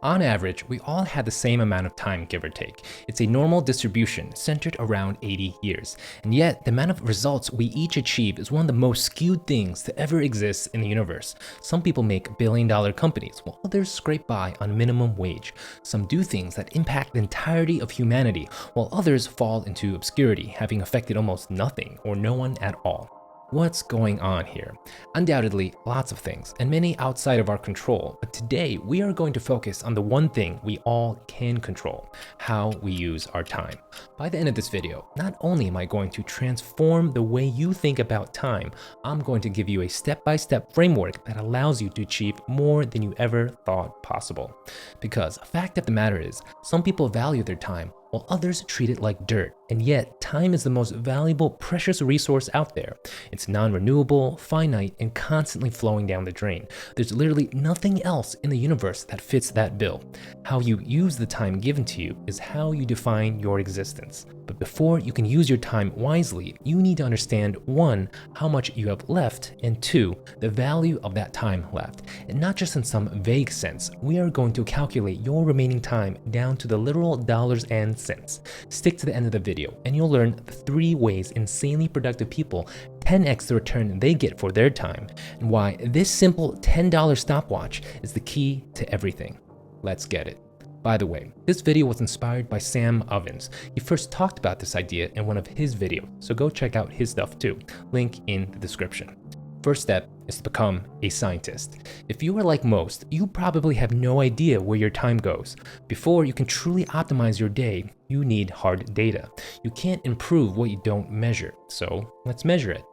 On average, we all had the same amount of time, give or take. It's a normal distribution centered around 80 years. And yet, the amount of results we each achieve is one of the most skewed things to ever exist in the universe. Some people make billion-dollar companies, while others scrape by on minimum wage. Some do things that impact the entirety of humanity, while others fall into obscurity, having affected almost nothing or no one at all. What's going on here? Undoubtedly, lots of things, and many outside of our control, but today we are going to focus on the one thing we all can control: how we use our time. By the end of this video, not only am I going to transform the way you think about time, I'm going to give you a step-by-step framework that allows you to achieve more than you ever thought possible. Because the fact of the matter is, some people value their time, while others treat it like dirt. And yet, time is the most valuable, precious resource out there. It's non-renewable, finite, and constantly flowing down the drain. There's literally nothing else in the universe that fits that bill. How you use the time given to you is how you define your existence. But before you can use your time wisely, you need to understand 1, how much you have left, and 2, the value of that time left. And not just in some vague sense, we are going to calculate your remaining time down to the literal dollars and cents. Stick to the end of the video and you'll learn the 3 ways insanely productive people 10x the return they get for their time, and why this simple $10 stopwatch is the key to everything. Let's get it. By the way, this video was inspired by Sam Ovens. He first talked about this idea in one of his videos, so go check out his stuff too. Link in the description. First step is to become a scientist. If you are like most, you probably have no idea where your time goes. Before you can truly optimize your day, you need hard data. You can't improve what you don't measure, so let's measure it.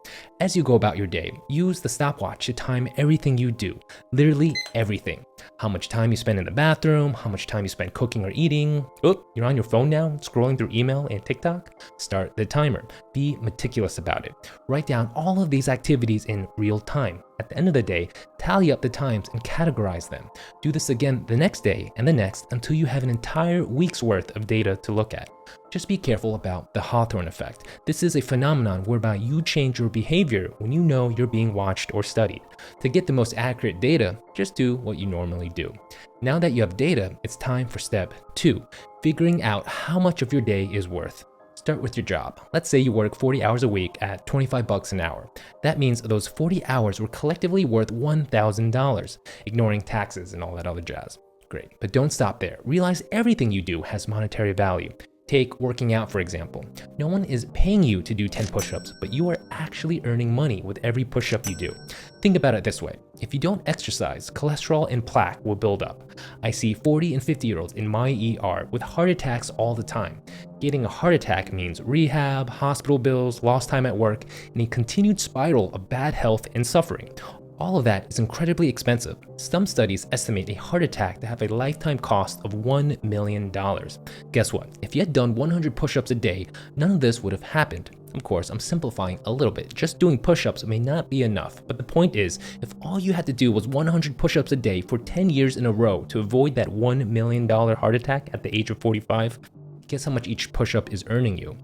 As you go about your day, use the stopwatch to time everything you do, literally everything. How much time you spend in the bathroom, how much time you spend cooking or eating. Oh, you're on your phone now, scrolling through email and TikTok? Start the timer. Be meticulous about it. Write down all of these activities in real time. At the end of the day, tally up the times and categorize them. Do this again the next day and the next until you have an entire week's worth of data to look at. Just be careful about the Hawthorne effect. This is a phenomenon whereby you change your behavior when you know you're being watched or studied. To get the most accurate data, just do what you normally do. Now that you have data, it's time for step 2, figuring out how much of your day is worth. Start with your job. Let's say you work 40 hours a week at $25 an hour. That means those 40 hours were collectively worth $1,000, ignoring taxes and all that other jazz. Great, but don't stop there. Realize everything you do has monetary value. Take working out, for example. No one is paying you to do 10 push-ups, but you are actually earning money with every push-up you do. Think about it this way. If you don't exercise, cholesterol and plaque will build up. I see 40 and 50-year-olds in my ER with heart attacks all the time. Getting a heart attack means rehab, hospital bills, lost time at work, and a continued spiral of bad health and suffering. All of that is incredibly expensive. Some studies estimate a heart attack to have a lifetime cost of $1 million. Guess what? If you had done 100 push-ups a day, none of this would have happened. Of course, I'm simplifying a little bit. Just doing push-ups may not be enough, but the point is, if all you had to do was 100 push-ups a day for 10 years in a row to avoid that $1 million heart attack at the age of 45, guess how much each push-up is earning you?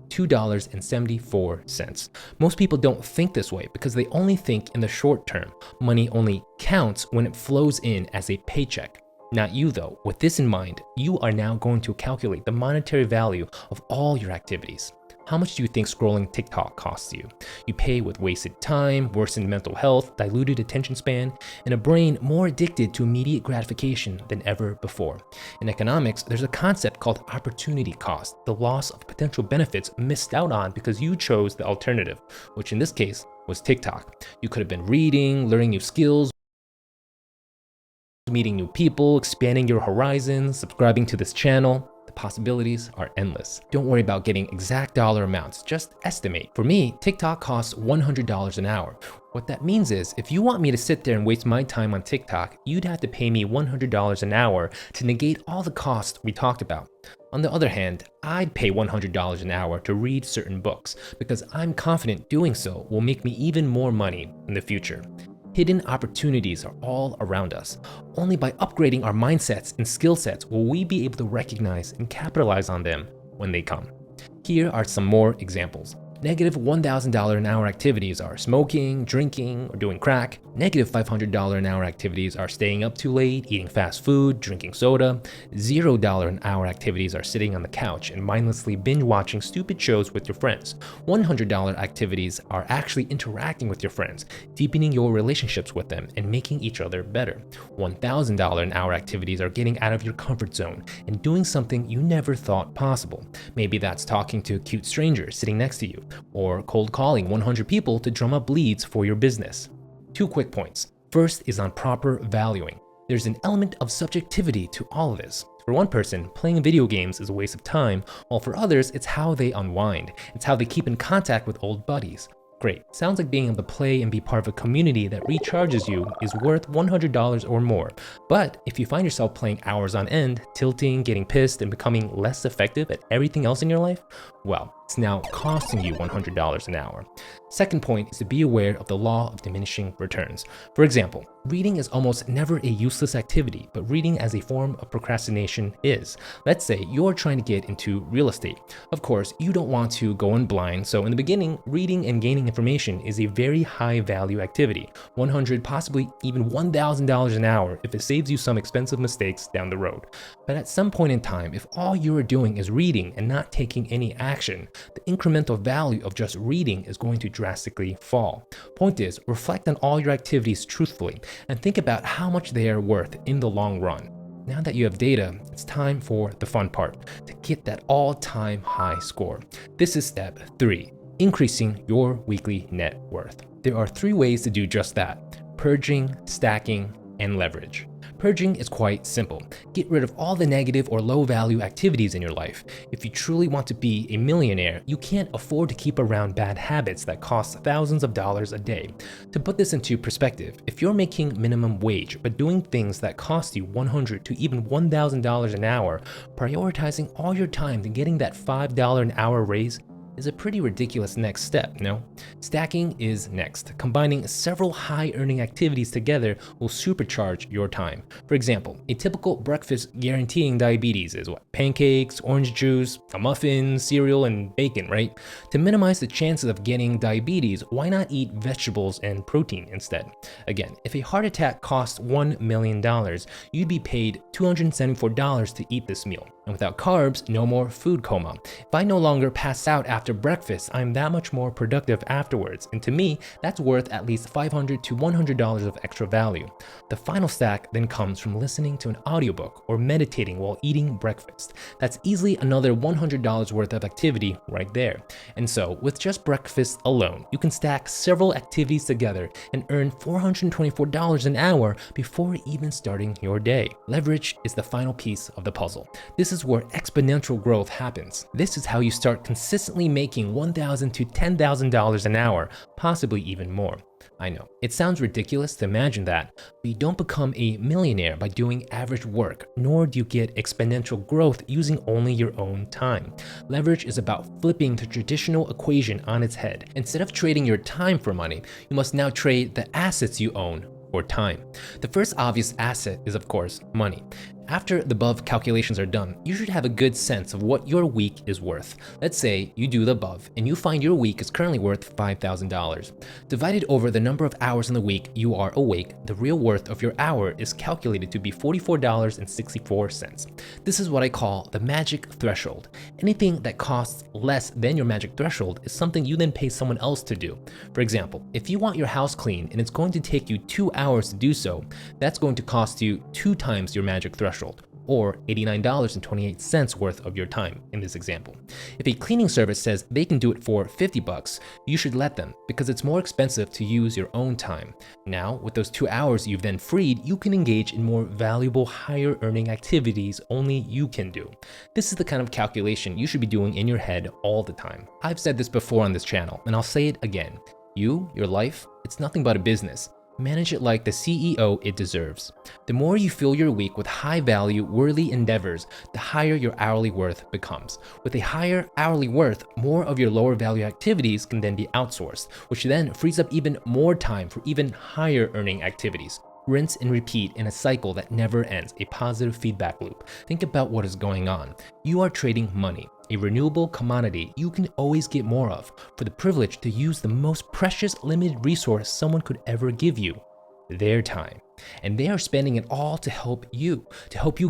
$2.74. Most people don't think this way because they only think in the short term. Money only counts when it flows in as a paycheck. Not you though. With this in mind, you are now going to calculate the monetary value of all your activities. How much do you think scrolling TikTok costs you? You pay with wasted time, worsened mental health, diluted attention span, and a brain more addicted to immediate gratification than ever before. In economics, there's a concept called opportunity cost, the loss of potential benefits missed out on because you chose the alternative, which in this case was TikTok. You could have been reading, learning new skills, meeting new people, expanding your horizons, subscribing to this channel. The possibilities are endless. Don't worry about getting exact dollar amounts, just estimate. For me, TikTok costs $100 an hour. What that means is, if you want me to sit there and waste my time on TikTok, you'd have to pay me $100 an hour to negate all the costs we talked about. On the other hand, I'd pay $100 an hour to read certain books because I'm confident doing so will make me even more money in the future. Hidden opportunities are all around us. Only by upgrading our mindsets and skill sets will we be able to recognize and capitalize on them when they come. Here are some more examples. Negative $1,000 an hour activities are smoking, drinking, or doing crack. Negative $500 an hour activities are staying up too late, eating fast food, drinking soda. $0 an hour activities are sitting on the couch and mindlessly binge watching stupid shows with your friends. $100 activities are actually interacting with your friends, deepening your relationships with them and making each other better. $1,000 an hour activities are getting out of your comfort zone and doing something you never thought possible. Maybe that's talking to a cute stranger sitting next to you, or cold calling 100 people to drum up leads for your business. 2 quick points. First is on proper valuing. There's an element of subjectivity to all of this. For one person, playing video games is a waste of time, while for others, it's how they unwind. It's how they keep in contact with old buddies. Great. Sounds like being able to play and be part of a community that recharges you is worth $100 or more. But if you find yourself playing hours on end, tilting, getting pissed, and becoming less effective at everything else in your life, well, it's now costing you $100 an hour. Second point is to be aware of the law of diminishing returns. For example, reading is almost never a useless activity, but reading as a form of procrastination is. Let's say you're trying to get into real estate. Of course, you don't want to go in blind, so in the beginning, reading and gaining information is a very high value activity. $100, possibly even $1,000 an hour if it saves you some expensive mistakes down the road. But at some point in time, if all you are doing is reading and not taking any action, the incremental value of just reading is going to drastically fall. Point is, reflect on all your activities truthfully and think about how much they are worth in the long run. Now that you have data, it's time for the fun part, to get that all-time high score. This is step 3, increasing your weekly net worth. There are 3 ways to do just that: purging, stacking, and leverage. Purging is quite simple. Get rid of all the negative or low value activities in your life. If you truly want to be a millionaire, you can't afford to keep around bad habits that cost thousands of dollars a day. To put this into perspective, if you're making minimum wage but doing things that cost you $100 to even $1,000 an hour, prioritizing all your time to getting that $5 an hour raise is a pretty ridiculous next step, no? Stacking is next. Combining several high-earning activities together will supercharge your time. For example, a typical breakfast guaranteeing diabetes is what? Pancakes, orange juice, a muffin, cereal, and bacon, right? To minimize the chances of getting diabetes, why not eat vegetables and protein instead? Again, if a heart attack costs $1 million, you'd be paid $274 to eat this meal. And without carbs, no more food coma. If I no longer pass out after breakfast, I'm that much more productive afterwards. And to me, that's worth at least $500 to $100 of extra value. The final stack then comes from listening to an audiobook or meditating while eating breakfast. That's easily another $100 worth of activity right there. And so, with just breakfast alone, you can stack several activities together and earn $424 an hour before even starting your day. Leverage is the final piece of the puzzle. This is where exponential growth happens. This is how you start consistently making $1,000 to $10,000 an hour, possibly even more. I know, it sounds ridiculous to imagine that, but you don't become a millionaire by doing average work, nor do you get exponential growth using only your own time. Leverage is about flipping the traditional equation on its head. Instead of trading your time for money, you must now trade the assets you own for time. The first obvious asset is, of course, money. After the above calculations are done, you should have a good sense of what your week is worth. Let's say you do the above and you find your week is currently worth $5,000. Divided over the number of hours in the week you are awake, the real worth of your hour is calculated to be $44.64. This is what I call the magic threshold. Anything that costs less than your magic threshold is something you then pay someone else to do. For example, if you want your house clean and it's going to take you 2 hours to do so, that's going to cost you 2 times your magic threshold, or $89.28 worth of your time in this example. If a cleaning service says they can do it for $50, you should let them, because it's more expensive to use your own time. Now, with those 2 hours you've then freed, you can engage in more valuable, higher earning activities only you can do. This is the kind of calculation you should be doing in your head all the time. I've said this before on this channel, and I'll say it again. Your life, it's nothing but a business. Manage it like the CEO it deserves. The more you fill your week with high-value, worthy endeavors, the higher your hourly worth becomes. With a higher hourly worth, more of your lower-value activities can then be outsourced, which then frees up even more time for even higher-earning activities. Rinse and repeat in a cycle that never ends, a positive feedback loop. Think about what is going on. You are trading money, a renewable commodity you can always get more of, for the privilege to use the most precious limited resource someone could ever give you, their time. And they are spending it all to help you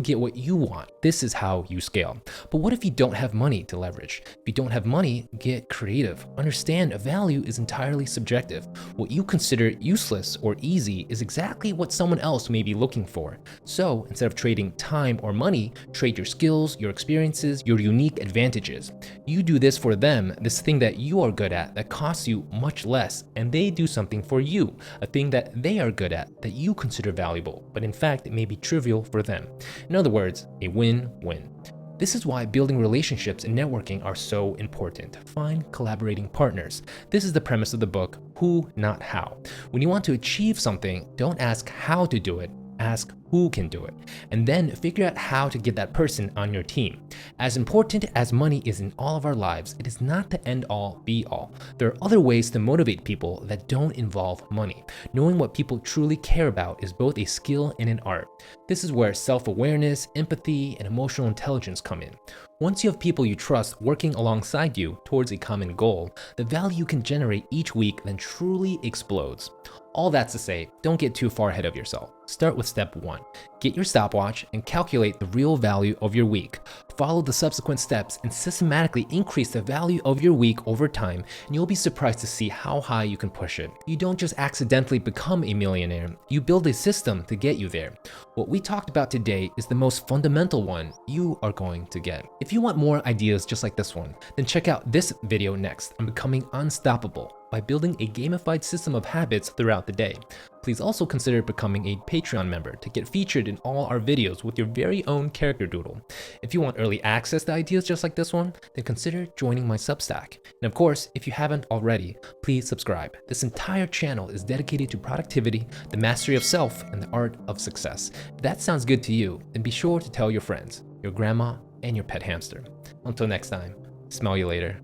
get what you want. This is how you scale. But what if you don't have money to leverage? If you don't have money, get creative. Understand value is entirely subjective. What you consider useless or easy is exactly what someone else may be looking for. So instead of trading time or money, trade your skills, your experiences, your unique advantages. You do this for them, this thing that you are good at that costs you much less, and they do something for you, a thing that they are good at that you consider valuable, but in fact it may be trivial for them. In other words, a win-win. This is why building relationships and networking are so important. Find collaborating partners. This is the premise of the book, Who, Not How. When you want to achieve something, don't ask how to do it, ask who can do it, and then figure out how to get that person on your team. As important as money is in all of our lives, it is not the end-all be-all. There are other ways to motivate people that don't involve money. Knowing what people truly care about is both a skill and an art. This is where self-awareness, empathy, and emotional intelligence come in. Once you have people you trust working alongside you towards a common goal, the value you can generate each week then truly explodes. All that's to say, don't get too far ahead of yourself. Start with step 1. Get your stopwatch and calculate the real value of your week. Follow the subsequent steps and systematically increase the value of your week over time, and you'll be surprised to see how high you can push it. You don't just accidentally become a millionaire, you build a system to get you there. What we talked about today is the most fundamental one you are going to get. If you want more ideas just like this one, then check out this video next on becoming unstoppable by building a gamified system of habits throughout the day. Please also consider becoming a Patreon member to get featured in all our videos with your very own character doodle. If you want early access to ideas just like this one, then consider joining my Substack. And of course, if you haven't already, please subscribe. This entire channel is dedicated to productivity, the mastery of self, and the art of success. If that sounds good to you, then be sure to tell your friends, your grandma, and your pet hamster. Until next time, smell you later.